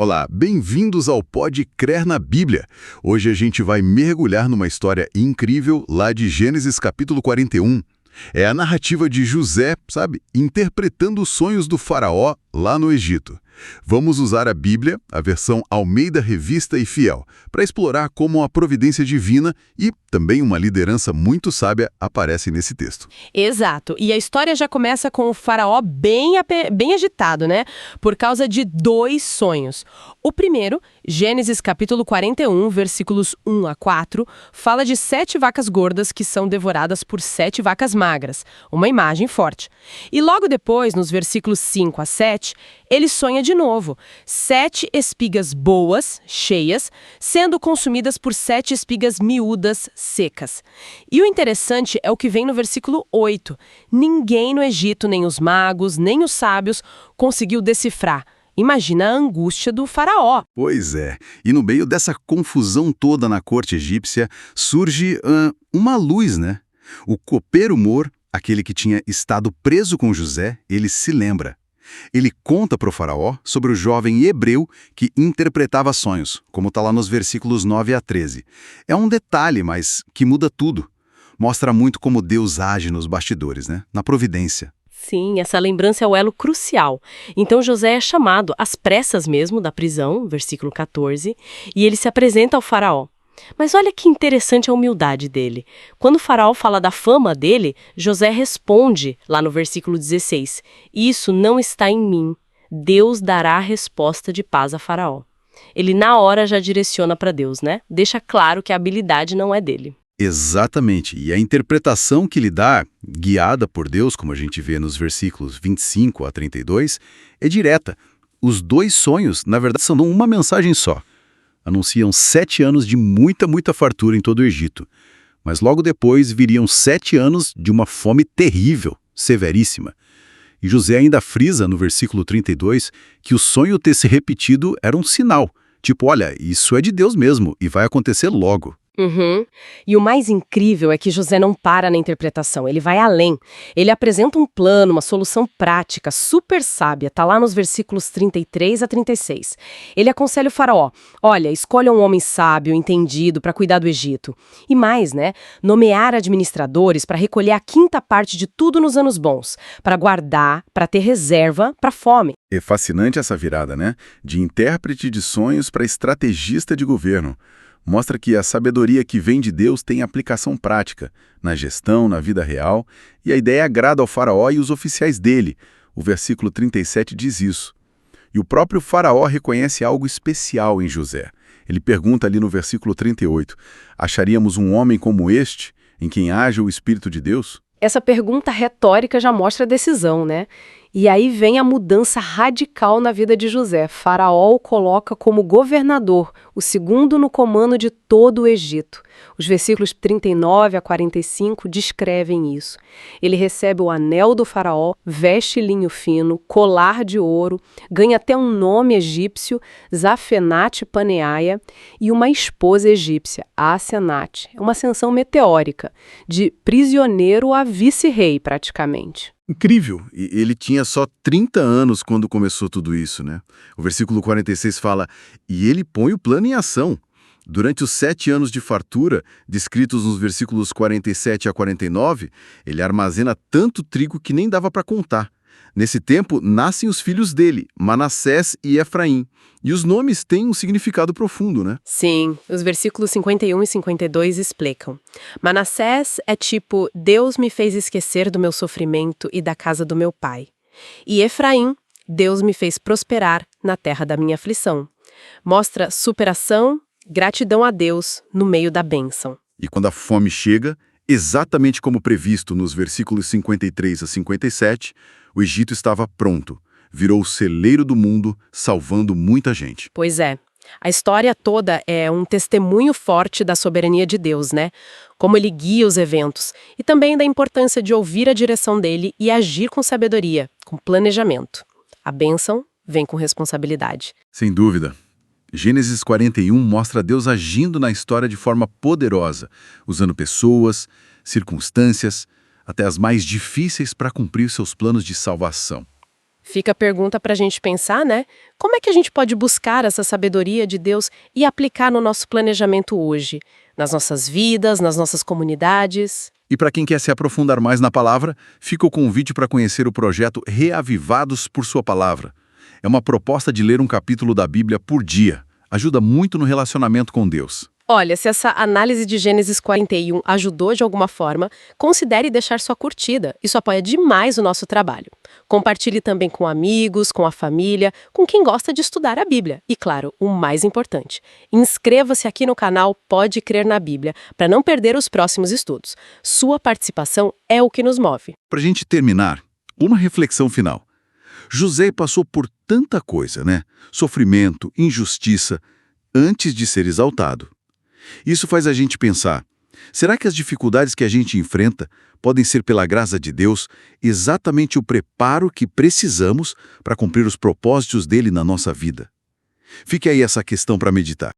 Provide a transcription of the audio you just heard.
Olá, bem-vindos ao Pode Crer na Bíblia. Hoje a gente vai mergulhar numa história incrível lá de Gênesis capítulo 41. É a narrativa de José, sabe, interpretando os sonhos do faraó lá no Egito. Vamos usar a Bíblia, a versão Almeida Revista e Fiel, para explorar como a providência divina e também uma liderança muito sábia aparecem nesse texto. Exato. E a história já começa com o faraó bem agitado, né? Por causa de dois sonhos. O primeiro, Gênesis capítulo 41, versículos 1 a 4, fala de 7 vacas gordas que são devoradas por 7 vacas magras. Uma imagem forte. E logo depois, nos versículos 5 a 7, ele sonha de novo. 7 espigas boas, cheias, sendo consumidas por 7 espigas miúdas, secas. E o interessante é o que vem no versículo 8. Ninguém no Egito, nem os magos, nem os sábios, conseguiu decifrar. Imagina a angústia do faraó. Pois é, e no meio dessa confusão toda na corte egípcia, surge uma luz, né? O copeiro Mor, aquele que tinha estado preso com José, ele se lembra. Ele conta para o faraó sobre o jovem hebreu que interpretava sonhos, como está lá nos versículos 9 a 13. É um detalhe, mas que muda tudo. Mostra muito como Deus age nos bastidores, né? Na providência. Sim, essa lembrança é o elo crucial. Então José é chamado às pressas mesmo da prisão, versículo 14, e ele se apresenta ao faraó. Mas olha que interessante a humildade dele. Quando o faraó fala da fama dele, José responde, lá no versículo 16, isso não está em mim. Deus dará a resposta de paz a faraó. Ele na hora já direciona para Deus, né? Deixa claro que a habilidade não é dele. Exatamente. E a interpretação que ele dá, guiada por Deus, como a gente vê nos versículos 25 a 32, é direta. Os dois sonhos, na verdade, são uma mensagem só. Anunciam 7 anos de muita fartura em todo o Egito. Mas logo depois viriam 7 anos de uma fome terrível, severíssima. E José ainda frisa no versículo 32 que o sonho ter se repetido era um sinal. Tipo, olha, isso é de Deus mesmo e vai acontecer logo. Uhum. E o mais incrível é que José não para na interpretação, ele vai além. Ele apresenta um plano, uma solução prática, super sábia, tá lá nos versículos 33 a 36. Ele aconselha o faraó, olha, escolha um homem sábio, entendido, para cuidar do Egito. E mais, né, nomear administradores para recolher a 5ª parte de tudo nos anos bons, para guardar, para ter reserva, para fome. É fascinante essa virada, né? De intérprete de sonhos para estrategista de governo. Mostra que a sabedoria que vem de Deus tem aplicação prática, na gestão, na vida real, e a ideia agrada ao faraó e os oficiais dele. O versículo 37 diz isso. E o próprio faraó reconhece algo especial em José. Ele pergunta ali no versículo 38, acharíamos um homem como este, em quem haja o Espírito de Deus? Essa pergunta retórica já mostra a decisão, né? E aí vem a mudança radical na vida de José. Faraó o coloca como governador, o segundo no comando de todo o Egito. Os versículos 39 a 45 descrevem isso. Ele recebe o anel do faraó, veste linho fino, colar de ouro, ganha até um nome egípcio, Zafenate Paneaia, e uma esposa egípcia, Asenate. É uma ascensão meteórica, de prisioneiro a vice-rei praticamente. Incrível! E ele tinha só 30 anos quando começou tudo isso, né? O versículo 46 fala, e ele põe o plano em ação. Durante os 7 anos de fartura, descritos nos versículos 47 a 49, ele armazena tanto trigo que nem dava para contar. Nesse tempo, nascem os filhos dele, Manassés e Efraim. E os nomes têm um significado profundo, né? Sim, os versículos 51 e 52 explicam. Manassés é tipo, Deus me fez esquecer do meu sofrimento e da casa do meu pai. E Efraim, Deus me fez prosperar na terra da minha aflição. Mostra superação, gratidão a Deus no meio da bênção. E quando a fome chega, exatamente como previsto nos versículos 53 a 57, o Egito estava pronto. Virou o celeiro do mundo, salvando muita gente. Pois é. A história toda é um testemunho forte da soberania de Deus, né? Como ele guia os eventos. E também da importância de ouvir a direção dele e agir com sabedoria, com planejamento. A bênção vem com responsabilidade. Sem dúvida. Gênesis 41 mostra Deus agindo na história de forma poderosa, usando pessoas, circunstâncias, até as mais difíceis para cumprir seus planos de salvação. Fica a pergunta para a gente pensar, né? Como é que a gente pode buscar essa sabedoria de Deus e aplicar no nosso planejamento hoje? Nas nossas vidas, nas nossas comunidades? E para quem quer se aprofundar mais na palavra, fica o convite para conhecer o projeto Reavivados por Sua Palavra. É uma proposta de ler um capítulo da Bíblia por dia. Ajuda muito no relacionamento com Deus. Olha, se essa análise de Gênesis 41 ajudou de alguma forma, considere deixar sua curtida. Isso apoia demais o nosso trabalho. Compartilhe também com amigos, com a família, com quem gosta de estudar a Bíblia. E claro, o mais importante, inscreva-se aqui no canal Pode Crer na Bíblia para não perder os próximos estudos. Sua participação é o que nos move. Para a gente terminar, uma reflexão final. José passou por tanta coisa, né? Sofrimento, injustiça, antes de ser exaltado. Isso faz a gente pensar, será que as dificuldades que a gente enfrenta podem ser, pela graça de Deus, exatamente o preparo que precisamos para cumprir os propósitos dele na nossa vida? Fique aí essa questão para meditar.